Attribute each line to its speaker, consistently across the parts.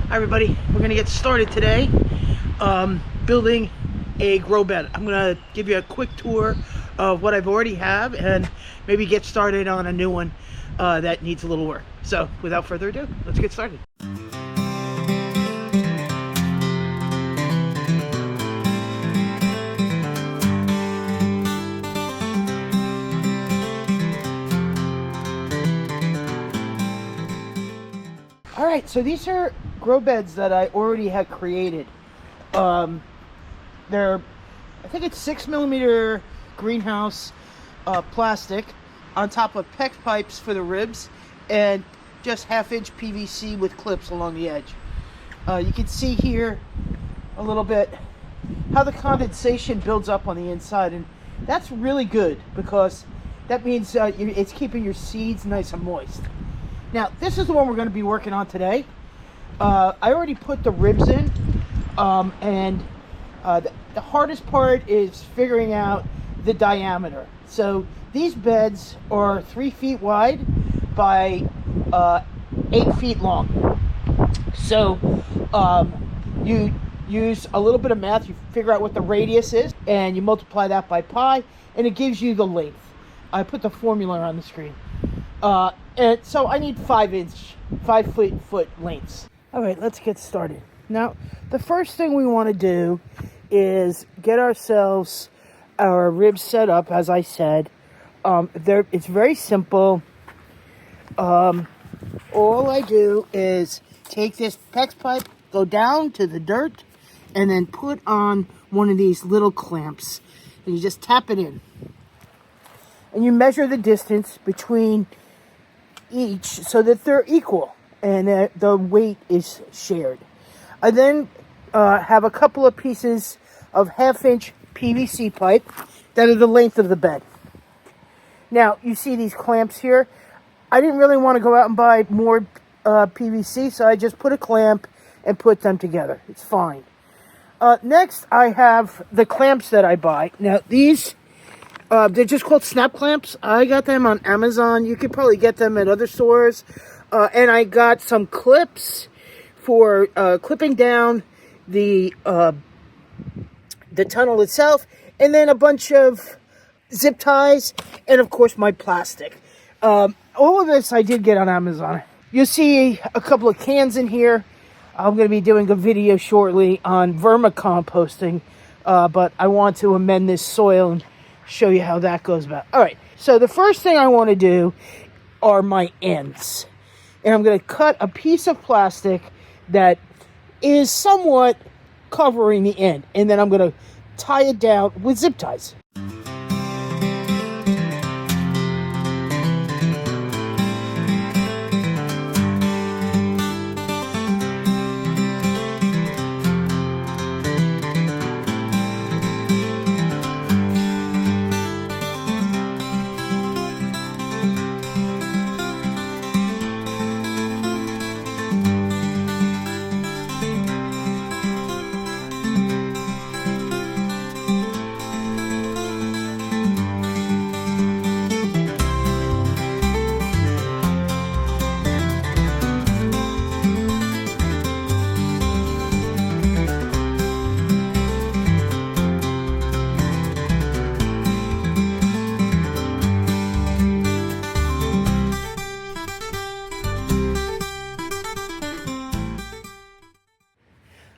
Speaker 1: Hi everybody, we're gonna get started today building a grow bed. I'm gonna give you a quick tour of what I've already have and maybe get started on a new one that needs a little work. So without further ado, let's get started. All right, so these are grow beds that I already had created. They're, I think it's 6mm greenhouse plastic on top of PEX pipes for the ribs and just 1/2-inch PVC with clips along the edge. You can see here a little bit how the condensation builds up on the inside, and that's really good because that means it's keeping your seeds nice and moist. Now, this is the one we're going to be working on today. I already put the ribs in, and the hardest part is figuring out the diameter. So these beds are 3 feet wide by 8 feet long. So you use a little bit of math, you figure out what the radius is, and you multiply that by pi, and it gives you the length. I put the formula on the screen. And so I need 5 foot lengths. All right, let's get started. Now, the first thing we want to do is get ourselves our ribs set up, as I said. It's very simple. All I do is take this PEX pipe, go down to the dirt, and then put on one of these little clamps. And you just tap it in. And you measure the distance between each so that they're equal and the weight is shared. I then have a couple of pieces of 1/2-inch PVC pipe that are the length of the bed. Now, you see these clamps here. I didn't really want to go out and buy more PVC, so I just put a clamp and put them together. It's fine. Next, I have the clamps that I buy. Now, these they're just called snap clamps. I got them on Amazon. You could probably get them at other stores. And I got some clips for clipping down the tunnel itself, and then a bunch of zip ties, and of course my plastic. All of this I did get on Amazon. You'll see a couple of cans in here. I'm going to be doing a video shortly on vermicomposting, but I want to amend this soil and show you how that goes about. All right, so the first thing I want to do are my ends. And I'm going to cut a piece of plastic that is somewhat covering the end. And then I'm going to tie it down with zip ties.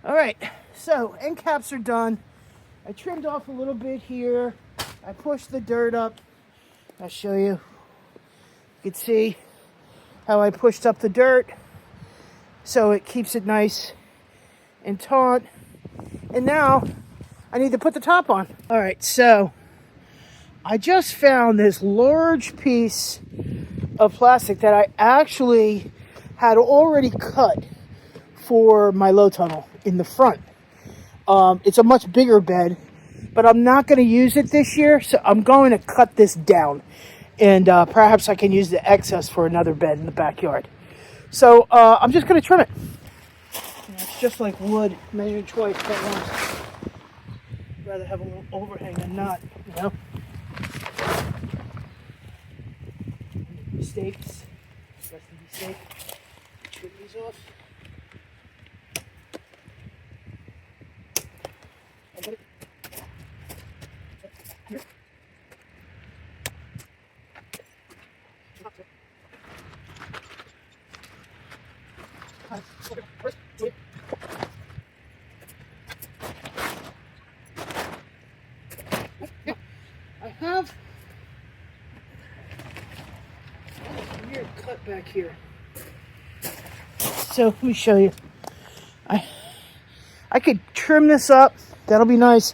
Speaker 1: All right, so end caps are done. I trimmed off a little bit here. I pushed the dirt up. I'll show you. You can see how I pushed up the dirt so it keeps it nice and taut. And now I need to put the top on. All right, so I just found this large piece of plastic that I actually had already cut for my low tunnel in the front. It's a much bigger bed, but I'm not going to use it this year, so I'm going to cut this down, and perhaps I can use the excess for another bed in the backyard. So I'm just going to trim it. It's just like wood, measured twice, cut once. Rather have a little overhang than not, you know. Mistakes, less than mistake. Trim these off. I have a weird cut back here. So let me show you. I could trim this up. That'll be nice.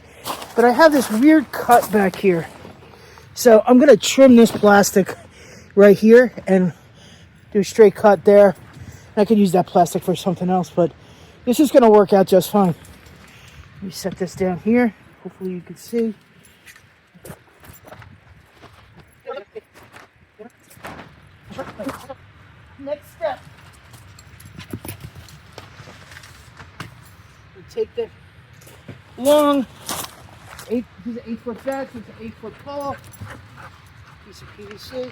Speaker 1: But I have this weird cut back here. So I'm going to trim this plastic right here and do a straight cut there. I could use that plastic for something else, but this is going to work out just fine. Let me set this down here. Hopefully you can see. Next step. We take the long piece of 8-foot back, it's an 8-foot pole, piece of PVC.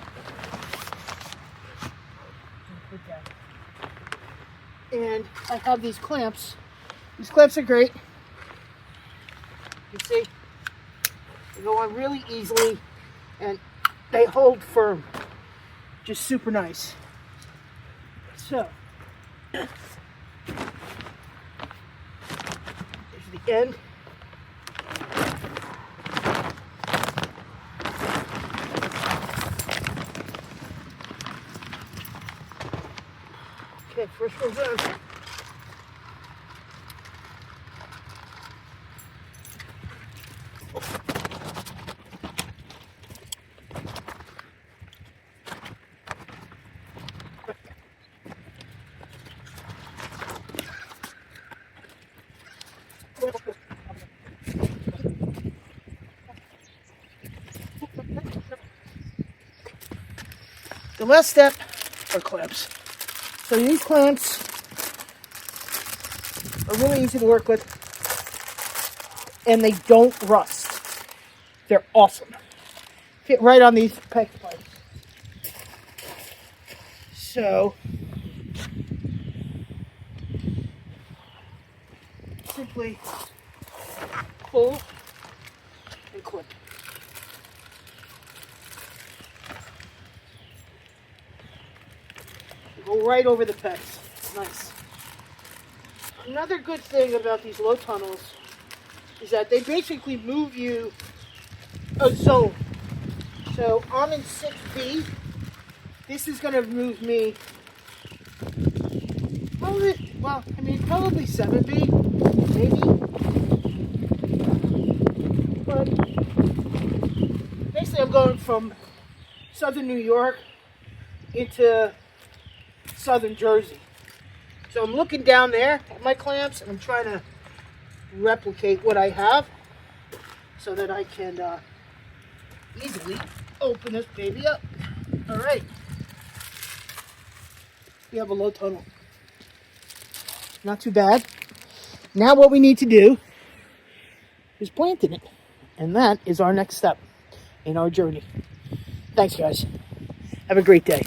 Speaker 1: And I have these clamps. These clamps are great. You see, they go on really easily and they hold firm. Just super nice. So, there's the end. Okay, first one's done. The last step are clamps. So these clamps are really easy to work with and they don't rust. They're awesome. Fit right on these PEX pipes. So simply pull and clip. Go right over the PEX. Nice. Another good thing about these low tunnels is that they basically move you a zone. So I'm in 6B. This is going to move me probably, probably 7B, maybe. But basically I'm going from southern New York into southern Jersey. So I'm looking down there at my clamps and I'm trying to replicate what I have so that I can easily open this baby up. All right. We have a low tunnel. Not too bad. Now what we need to do is planting it. And that is our next step in our journey. Thanks, guys. Have a great day.